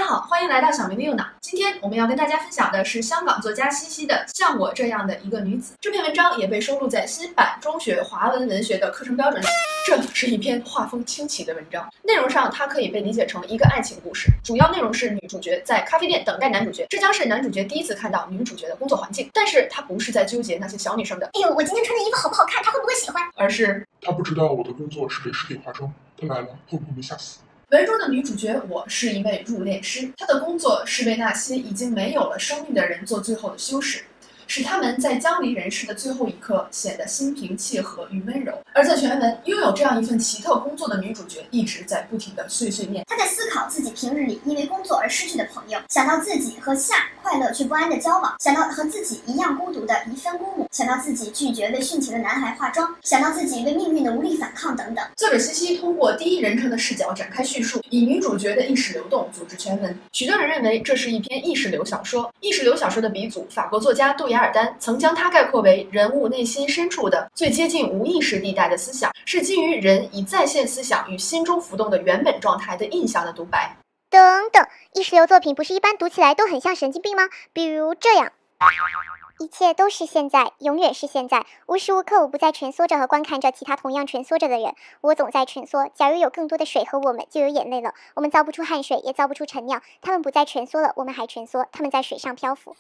好，欢迎来到小明的右脑。今天我们要跟大家分享的是香港作家西西的《像我这样的一个女子》。这篇文章也被收录在新版中学华文文学的课程标准里。这是一篇画风清奇的文章，内容上它可以被理解成一个爱情故事，主要内容是女主角在咖啡店等待男主角，这将是男主角第一次看到女主角的工作环境，但是他不是在纠结那些小女生的哎呦，我今天穿的衣服好不好看，他会不会喜欢，而是他不知道我的工作是给尸体化妆，他来了会不会被吓死？文中的女主角我是一位入殓师，她的工作是为那些已经没有了生命的人做最后的修饰，使他们在将离人世的最后一刻显得心平气和与温柔。而在全文，拥有这样一份奇特工作的女主角一直在不停地碎碎念。她在思考自己平日里因为工作而失去的朋友，想到自己和夏快乐却不安的交往，想到和自己一样孤独的遗孀姑母，想到自己拒绝为殉情的男孩化妆，想到自己为命运的无力反抗等等。作者西西通过第一人称的视角展开叙述，以女主角的意识流动组织全文。许多人认为这是一篇意识流小说。意识流小说的鼻祖法国作家杜雅尔丹曾将它概括为人物内心深处的最接近无意识地带的思想，是基于人以在线思想与心中浮动的原本状态的印象的独白。等等，意识流作品不是一般读起来都很像神经病吗？比如这样。一切都是现在，永远是现在，无时无刻我不在蜷缩着和观看着其他同样蜷缩着的人，我总在蜷缩。假如有更多的水和我们，就有眼泪了。我们造不出汗水，也造不出陈尿，他们不再蜷缩了，我们还蜷缩，他们在水上漂浮。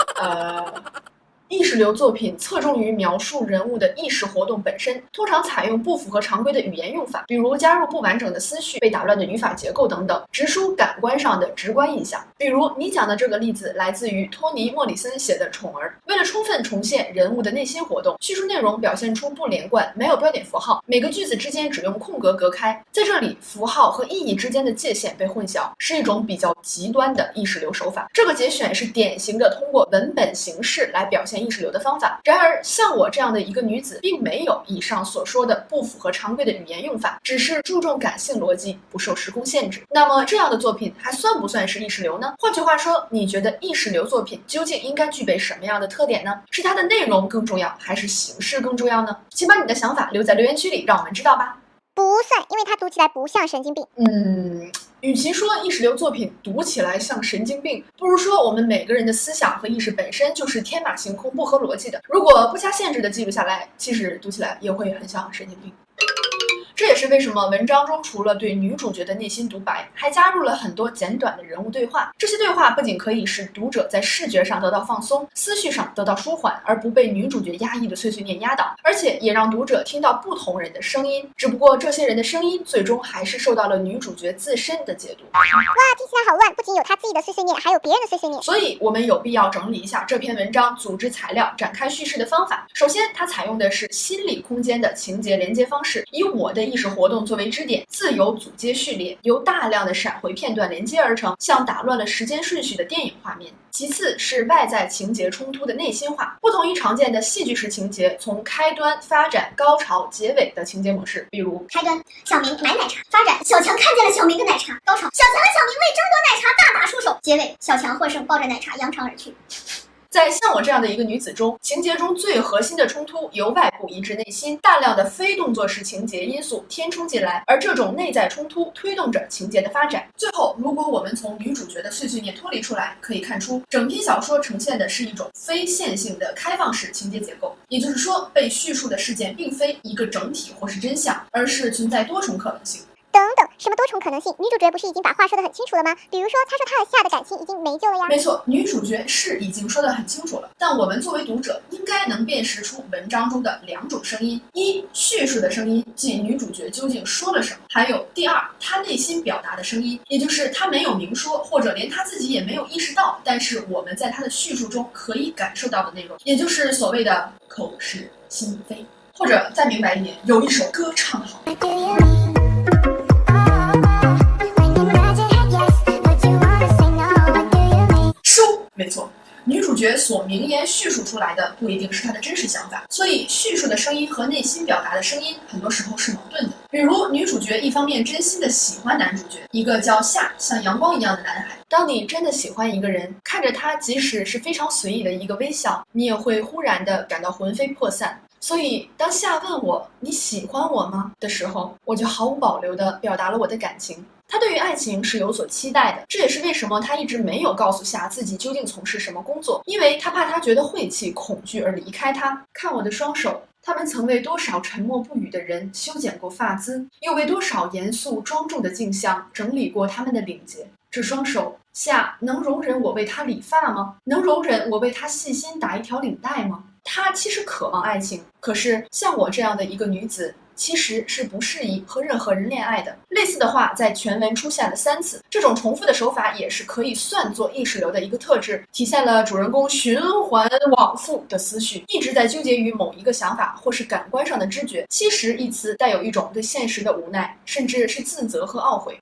意识流作品侧重于描述人物的意识活动本身，通常采用不符合常规的语言用法，比如加入不完整的思绪、被打乱的语法结构等等，直抒感官上的直观印象。比如你讲的这个例子来自于托尼·莫里森写的《宠儿》，为了充分重现人物的内心活动，叙述内容表现出不连贯，没有标点符号，每个句子之间只用空格隔开，在这里符号和意义之间的界限被混淆，是一种比较极端的意识流手法。这个节选是典型的通过文本形式来表现意识流的方法。然而像我这样的一个女子并没有以上所说的不符合常规的语言用法，只是注重感性逻辑，不受时空限制。那么这样的作品还算不算是意识流呢？换句话说，你觉得意识流作品究竟应该具备什么样的特点呢？是它的内容更重要，还是形式更重要呢？请把你的想法留在留言区里，让我们知道吧。不算，因为它读起来不像神经病。与其说意识流作品读起来像神经病，不如说我们每个人的思想和意识本身就是天马行空、不合逻辑的。如果不加限制的记录下来，其实读起来也会很像神经病。这也是为什么文章中除了对女主角的内心独白，还加入了很多简短的人物对话。这些对话不仅可以使读者在视觉上得到放松，思绪上得到舒缓，而不被女主角压抑的碎碎念压倒，而且也让读者听到不同人的声音。只不过这些人的声音最终还是受到了女主角自身的解读。哇，听起来好乱，不仅有他自己的碎碎念，还有别人的碎碎念。所以我们有必要整理一下这篇文章组织材料、展开叙事的方法。首先，它采用的是心理空间的情节连接方式，以我的意识活动作为支点，自由组接序列，由大量的闪回片段连接而成，像打乱了时间顺序的电影画面。其次是外在情节冲突的内心化，不同于常见的戏剧式情节，从开端、发展、高潮、结尾的情节模式，比如开端小明买奶茶，发展小强看见了小明的奶茶，高潮小强和小明为争夺奶茶大打出手，结尾小强获胜，抱着奶茶扬长而去。在像我这样的一个女子中，情节中最核心的冲突由外部移至内心，大量的非动作式情节因素填充进来，而这种内在冲突推动着情节的发展。最后，如果我们从女主角的碎碎念脱离出来，可以看出整篇小说呈现的是一种非线性的开放式情节结构，也就是说，被叙述的事件并非一个整体或是真相，而是存在多重可能性。等等，什么多重可能性？女主角不是已经把话说得很清楚了吗？比如说，她说她和夏的感情已经没救了呀。没错，女主角是已经说得很清楚了，但我们作为读者应该能辨识出文章中的两种声音：一，叙述的声音，即女主角究竟说了什么；还有第二，她内心表达的声音，也就是她没有明说，或者连她自己也没有意识到，但是我们在她的叙述中可以感受到的内容，也就是所谓的口是心非。或者再明白一点，有一首歌唱得好。没错，女主角所明言叙述出来的不一定是她的真实想法，所以叙述的声音和内心表达的声音很多时候是矛盾的。比如女主角一方面真心的喜欢男主角，一个叫夏，像阳光一样的男孩。当你真的喜欢一个人，看着他即使是非常随意的一个微笑，你也会忽然的感到魂飞魄散。所以当夏问我你喜欢我吗的时候，我就毫无保留地表达了我的感情。他对于爱情是有所期待的，这也是为什么他一直没有告诉夏自己究竟从事什么工作，因为他怕他觉得晦气、恐惧而离开他。看我的双手，他们曾为多少沉默不语的人修剪过发缁，又为多少严肃庄重的镜像整理过他们的领结。这双手，夏能容忍我为他理发吗？能容忍我为他细心打一条领带吗？他其实渴望爱情，可是像我这样的一个女子，其实是不适宜和任何人恋爱的。类似的话在全文出现了3次，这种重复的手法也是可以算作意识流的一个特质，体现了主人公循环往复的思绪，一直在纠结于某一个想法或是感官上的知觉。其实一词带有一种对现实的无奈，甚至是自责和懊悔。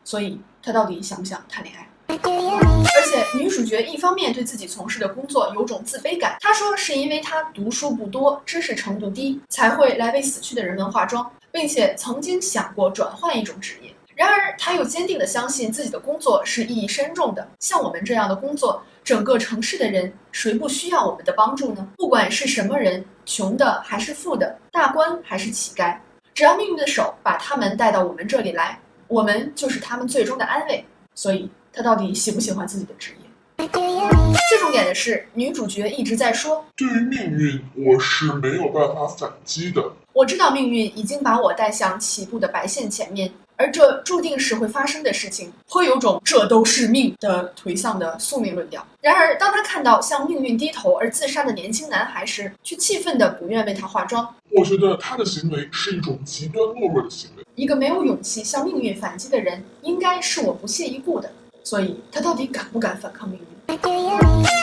所以他到底想不想谈恋爱？而且女主角一方面对自己从事的工作有种自卑感，她说是因为她读书不多，知识程度低，才会来为死去的人们化妆，并且曾经想过转换一种职业。然而她又坚定地相信自己的工作是意义深重的，像我们这样的工作，整个城市的人谁不需要我们的帮助呢？不管是什么人，穷的还是富的，大官还是乞丐，只要命运的手把他们带到我们这里来，我们就是他们最终的安慰。所以他到底喜不喜欢自己的职业？最重点的是，女主角一直在说，对于命运，我是没有办法反击的。我知道命运已经把我带向起步的白线前面，而这注定是会发生的事情，颇有种这都是命的颓丧的宿命论调。然而当他看到向命运低头而自杀的年轻男孩时，却气愤的不愿为他化妆。我觉得他的行为是一种极端懦弱的行为。一个没有勇气向命运反击的人，应该是我不屑一顾的。所以他到底敢不敢反抗命运？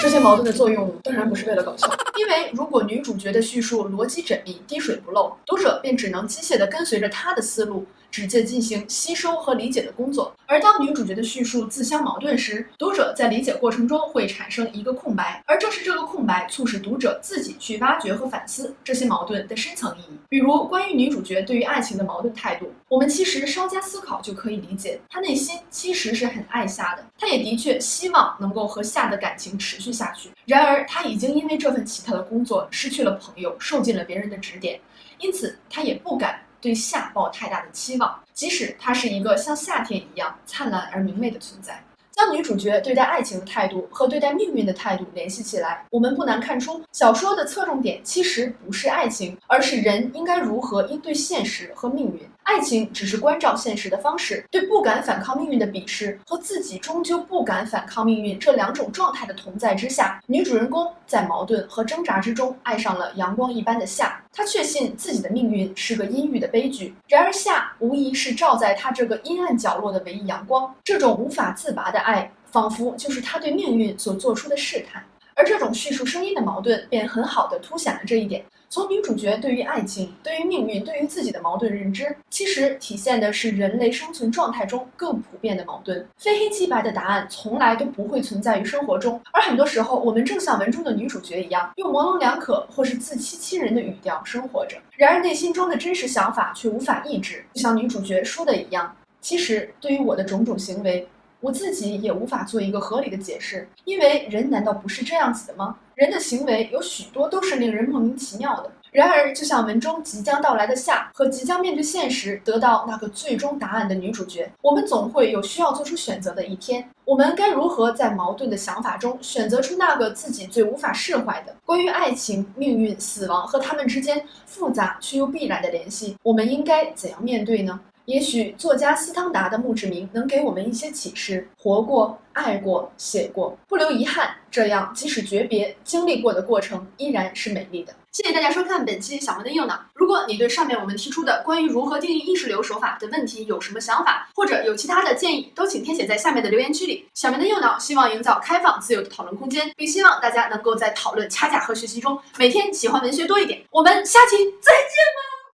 这些矛盾的作用当然不是为了搞笑，因为如果女主角的叙述逻辑缜密、滴水不漏，读者便只能机械地跟随着她的思路，直接进行吸收和理解的工作。而当女主角的叙述自相矛盾时，读者在理解过程中会产生一个空白，而正是这个空白促使读者自己去挖掘和反思这些矛盾的深层意义。比如关于女主角对于爱情的矛盾态度，我们其实稍加思考就可以理解，她内心其实是很爱夏的，她也的确希望能够和夏的感情持续下去。然而她已经因为这份奇特的工作失去了朋友，受尽了别人的指点，因此她也不敢对夏抱太大的期望，即使她是一个像夏天一样灿烂而明媚的存在。将女主角对待爱情的态度和对待命运的态度联系起来，我们不难看出，小说的侧重点其实不是爱情，而是人应该如何应对现实和命运。爱情只是关照现实的方式，对不敢反抗命运的鄙视和自己终究不敢反抗命运这2种状态的同在之下，女主人公在矛盾和挣扎之中爱上了阳光一般的夏。她确信自己的命运是个阴郁的悲剧，然而夏无疑是照在她这个阴暗角落的唯一阳光。这种无法自拔的爱，仿佛就是她对命运所做出的试探。而这种叙述声音的矛盾便很好地凸显了这一点。从女主角对于爱情、对于命运、对于自己的矛盾认知，其实体现的是人类生存状态中更普遍的矛盾。非黑即白的答案从来都不会存在于生活中，而很多时候我们正像文中的女主角一样，用模棱两可或是自欺欺人的语调生活着，然而内心中的真实想法却无法抑制。就像女主角说的一样，其实对于我的种种行为，我自己也无法做一个合理的解释，因为人难道不是这样子的吗？人的行为有许多都是令人莫名其妙的。然而就像文中即将到来的夏和即将面对现实得到那个最终答案的女主角，我们总会有需要做出选择的一天。我们该如何在矛盾的想法中选择出那个自己最无法释怀的？关于爱情、命运、死亡和他们之间复杂却又必然的联系，我们应该怎样面对呢？也许作家斯汤达的墓志铭能给我们一些启示：活过、爱过、写过，不留遗憾，这样即使诀别，经历过的过程依然是美丽的。谢谢大家收看本期小门的右脑。如果你对上面我们提出的关于如何定义意识流手法的问题有什么想法，或者有其他的建议，都请填写在下面的留言区里。小门的右脑希望营造开放自由的讨论空间，并希望大家能够在讨论、掐架和学习中每天喜欢文学多一点。我们下期再见吧。